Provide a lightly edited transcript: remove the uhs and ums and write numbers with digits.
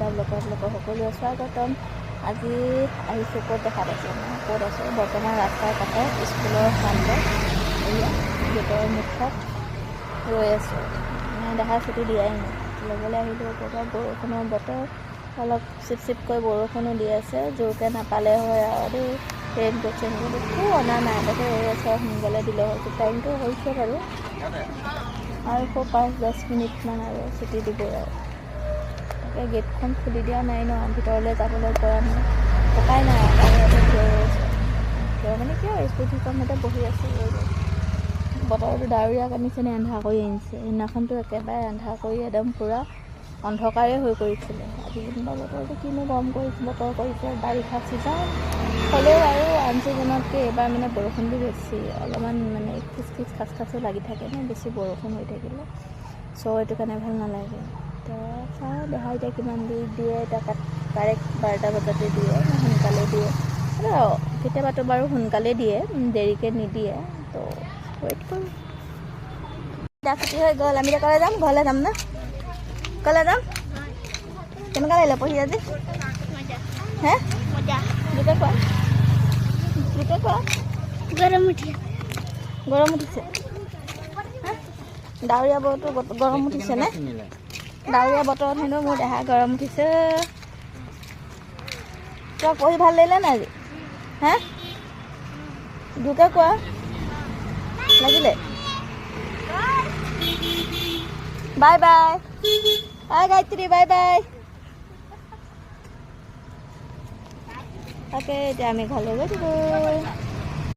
অংকিতা ব্লগত সকলোৱে স্বাগতম। আজি আহিছোঁ ক'ত দেখা পাইছে মই ক'ত আছোঁ বৰ্তমান ৰাস্তাৰ কাষত স্কুলৰ ফ্ৰণ্টত এয়া গেটৰ মুখত ৰৈ আছোঁ। দেখা ছুটি দিয়াই নাই, ল'বলৈ আহিলোঁ। ক'ৰবাত বৰষুণৰ বতৰ, অলপ চিপকৈ বৰষুণো দি আছে। জোৰকৈ নাপালে হয় আৰু দেই। ট্ৰেইন গৈছে নেকি একো অনা নাই, তাকে ৰৈ আছোঁ আৰু সোনকালে দিলে হয়তো। টাইমটো হৈছে বাৰু, আৰু 5-10 মিনিটমান আৰু ছুটি দিবই আৰু। তাকে গেটখন খুলি দিয়া নাই ন, ভিতৰলৈ যাবলৈ পৰা নাই, উপায় নাই আৰু বাহিৰতে থিয় হৈ আছোঁ। থিয় মানে কিয়, স্কুটিখনতে বহি আছোঁ। বতৰটো ডাৱৰীয়া আনিছেনে এন্ধাৰ কৰি আনিছে। সেইদিনাখনতো একেবাৰে এন্ধাৰ কৰি একদম পূৰা অন্ধকাৰেই হৈ পৰিছিলে। আজি যেনিবা বতৰটো কিনো গৰম বতৰ কৰিছে, বাৰিষা ছিজন হ'লেও আৰু আন ছিজনতকৈ এইবাৰ মানে বৰষুণটো বেছি, অলপমান মানে খিচখিচ খাচো লাগি থাকে ন বেছি বৰষুণ হৈ থাকিলে। চ' এইটো কাৰণে ভাল নালাগে। এতিয়া চাওঁ দেহা এতিয়া কিমান দেৰি দিয়ে। এতিয়া কাৰেক্ট 12টা বজাতে দিয়ে, সোনকালে দিয়ে। কেতিয়াবাতো বাৰু সোনকালে দিয়ে, দেৰিকৈ নিদিয়ে। তো ৱেইট কৰোঁ। এতিয়া ছুটি হৈ গ'ল, আমি এতিয়া ঘৰলৈ যাম ন? ক'লৈ যাম? কেনেকুৱা লাগিলে পঢ়ি আজি? হে লোকে কোৱা, গৰম উঠিছে। ডাৱৰীয়া বতৰত গৰম উঠিছে নে? ডাৱৰীয়া বতৰত হেনো মোৰ দেহা গৰম উঠিছে। তই পঢ়ি ভাল লাগিলে নাই আজি? হে দুকে কোৱা লাগিলে? Bye bye. Gayatri bye bye. তাকে এতিয়া আমি ঘৰলৈ গৈ থাকোঁ।